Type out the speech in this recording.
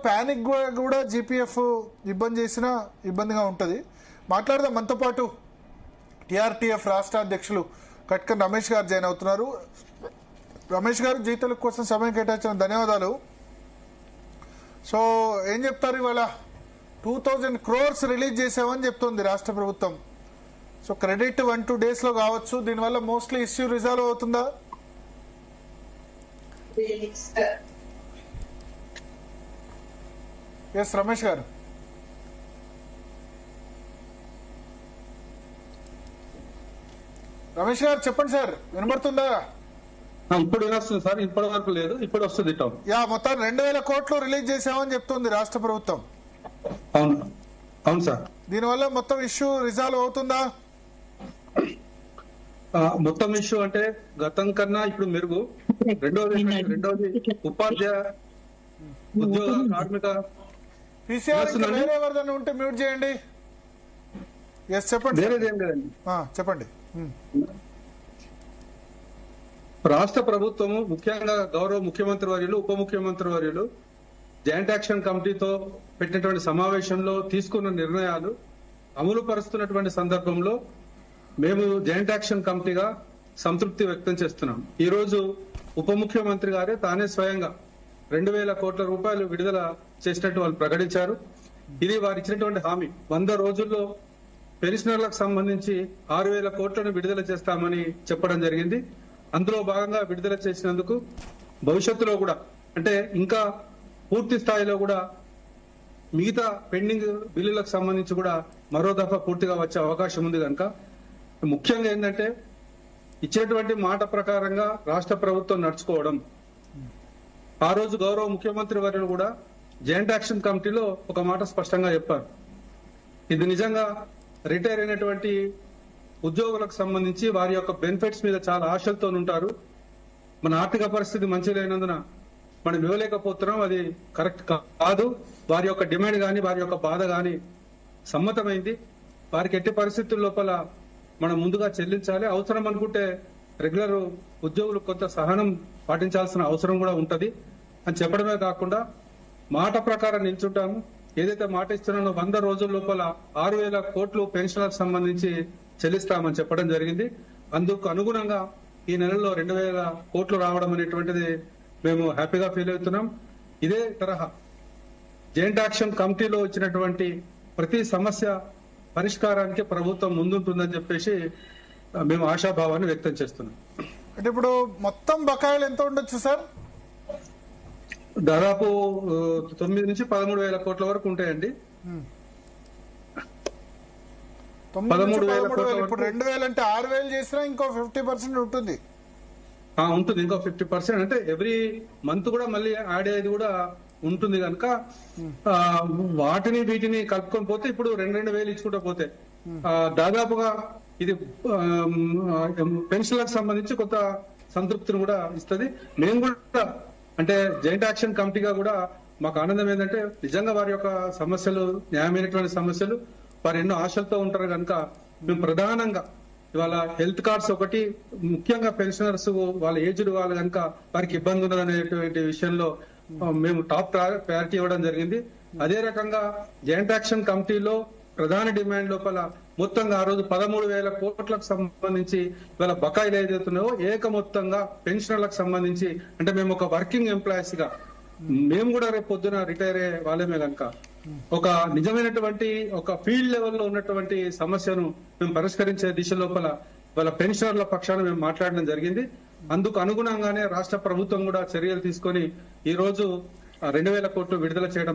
Panic కూడా GPF ఇబ్బంది చేసినా ఇబ్బందిగా ఉంటుంది. మాట్లాడదాం. మనతో పాటు టీఆర్టీఎఫ్ రాష్ట్ర అధ్యక్షులు కట్కన్ రమేష్ గారు జాయిన్ అవుతున్నారు. రమేష్ గారు, జీతాల కోసం సమయం కేటాయించిన ధన్యవాదాలు. సో ఏం చెప్తారు? ఇవాళ 2000 crores రిలీజ్ చేసామని చెప్తుంది రాష్ట్ర ప్రభుత్వం. సో క్రెడిట్ 1-2 days లో కావచ్చు. దీనివల్ల మోస్ట్లీ ఇష్యూ రిజాల్వ్ అవుతుందా? ఎస్ రమేష్ గారు. రమేష్ గారు చెప్పండి సార్, వినబడుతుందా? ఇప్పుడు వినొస్తుంది సార్, ఇప్పటి వరకు లేదు, ఇప్పుడు వస్తుంది. మొత్తం 2000 crores రిలీజ్ చేసామని చెప్తుంది రాష్ట్ర ప్రభుత్వం. అవును అవును సార్. దీనివల్ల మొత్తం ఇష్యూ రిజాల్వ్ అవుతుందా? మొత్తం ఇష్యూ అంటే గతం కన్నా ఇప్పుడు మెరుగు. రెండోది ఉపాధ్యాయ ఉద్యోగ కార్మిక పీసీఆర్ వేరే ఎవరిదైనా ఉంటే మ్యూట్ చేయండి. ఎస్ చెప్పండి. వేరేదేం లేదండి, చెప్పండి. రాష్ట్ర ప్రభుత్వము ముఖ్యంగా గౌరవ ముఖ్యమంత్రి వర్యులు, ఉప ముఖ్యమంత్రి వర్యులు జాయింట్ యాక్షన్ కమిటీతో పెట్టినటువంటి సమావేశంలో తీసుకున్న నిర్ణయాలు అమలు పరుస్తున్నటువంటి సందర్భంలో మేము జాయింట్ యాక్షన్ కమిటీగా సంతృప్తి వ్యక్తం చేస్తున్నాం. ఈ రోజు ఉప ముఖ్యమంత్రి గారే తానే స్వయంగా 2000 crores విడుదల చేసినట్టు వాళ్ళు ప్రకటించారు. ఇది వారు ఇచ్చినటువంటి హామీ. 100 రోజుల్లో పెన్షనర్లకు సంబంధించి 6000 crores విడుదల చేస్తామని చెప్పడం జరిగింది. అందులో భాగంగా విడుదల చేసినందుకు భవిష్యత్తులో కూడా అంటే ఇంకా పూర్తి స్థాయిలో కూడా మిగతా పెండింగ్ బిల్లులకు సంబంధించి కూడా మరో దఫా పూర్తిగా వచ్చే అవకాశం ఉంది. కనుక ముఖ్యంగా ఏంటంటే ఇచ్చినటువంటి మాట ప్రకారంగా రాష్ట్ర ప్రభుత్వం నడుచుకోవడం. ఆ రోజు గౌరవ ముఖ్యమంత్రి వర్యులు కూడా జాయింట్ యాక్షన్ కమిటీలో ఒక మాట స్పష్టంగా చెప్పారు. ఇది నిజంగా రిటైర్ అయినటువంటి ఉద్యోగులకు సంబంధించి వారి యొక్క బెనిఫిట్స్ మీద చాలా ఆశలతో ఉంటారు. మన ఆర్థిక పరిస్థితి మంచి లేనందున మనం ఇవ్వలేకపోతున్నాం, అది కరెక్ట్ కాదు. వారి యొక్క డిమాండ్ గాని వారి యొక్క బాధ గాని సమ్మతమైంది. వారికి ఎట్టి పరిస్థితుల లోపల మనం ముందుగా చెల్లించాలి. అవసరం అనుకుంటే రెగ్యులర్ ఉద్యోగులు కొంత సహనం పాటించాల్సిన అవసరం కూడా ఉంటది అని చెప్పడమే కాకుండా మాట ప్రకారం నిల్చుంటాము. ఏదైతే మాట ఇస్తున్నానో 100 రోజుల లోపల 6000 crores పెన్షన్లకు సంబంధించి చెల్లిస్తామని చెప్పడం జరిగింది. అందుకు అనుగుణంగా ఈ నెలలో 2000 crores రావడం అనేటువంటిది మేము హ్యాపీగా ఫీల్ అవుతున్నాం. ఇదే తరహా జాయింట్ యాక్షన్ కమిటీలో వచ్చినటువంటి ప్రతి సమస్య పరిష్కారానికి ప్రభుత్వం ముందుంటుందని చెప్పేసి మేము ఆశాభావాన్ని వ్యక్తం చేస్తున్నాం. అంటే ఇప్పుడు మొత్తం బకాయిలు ఎంత ఉండొచ్చు సార్? దాదాపు 9 నుంచి 13,000 crores వరకు ఉంటాయండి. 13,000 crores. ఇప్పుడు 2000 అంటే 6000 చేసినా ఇంకో 50% ఉంటుంది. ఉంటుంది, ఇంకో 50%. అంటే ఎవ్రీ మంత్ కూడా మళ్ళీ యాడ్ అయ్యేది కూడా ఉంటుంది కనుక వాటిని వీటిని కలుపుకొని పోతే ఇప్పుడు 2,000 ఇచ్చుకుంటూ పోతే దాదాపుగా ఇది పెన్షన్లకు సంబంధించి కొంత సంతృప్తిని కూడా ఇస్తుంది. మేము కూడా అంటే జాయింట్ యాక్షన్ కమిటీగా కూడా మాకు ఆనందం ఏంటంటే నిజంగా వారి యొక్క సమస్యలు న్యాయమైనటువంటి సమస్యలు, వారు ఎన్నో ఆశలతో ఉంటారు కనుక మేము ప్రధానంగా ఇవాళ హెల్త్ కార్డ్స్ ఒకటి, ముఖ్యంగా పెన్షనర్స్ వాళ్ళ ఏజ్డ్ వాళ్ళు కనుక వారికి ఇబ్బంది ఉన్నదనేటువంటి విషయంలో మేము టాప్ ప్రయారిటీ ఇవ్వడం జరిగింది. అదే రకంగా జాయింట్ యాక్షన్ కమిటీలో ప్రధాన డిమాండ్ లోపల మొత్తంగా ఆ రోజు 13,000 crores సంబంధించి ఇవాళ బకాయిలు ఏదైతున్నాయో ఏక మొత్తంగా పెన్షనర్లకు సంబంధించి అంటే మేము ఒక వర్కింగ్ ఎంప్లాయీస్ గా మేము కూడా రేపు పొద్దున రిటైర్ అయ్యే వాళ్ళమే కనుక ఒక నిజమైనటువంటి ఒక ఫీల్డ్ లెవెల్లో ఉన్నటువంటి సమస్యను మేము పరిష్కరించే దిశ లోపల వాళ్ళ పెన్షనర్ల పక్షాన మేము మాట్లాడడం జరిగింది. అందుకు అనుగుణంగానే రాష్ట్ర ప్రభుత్వం కూడా చర్యలు తీసుకొని ఈ రోజు 2000 crores విడుదల చేయడం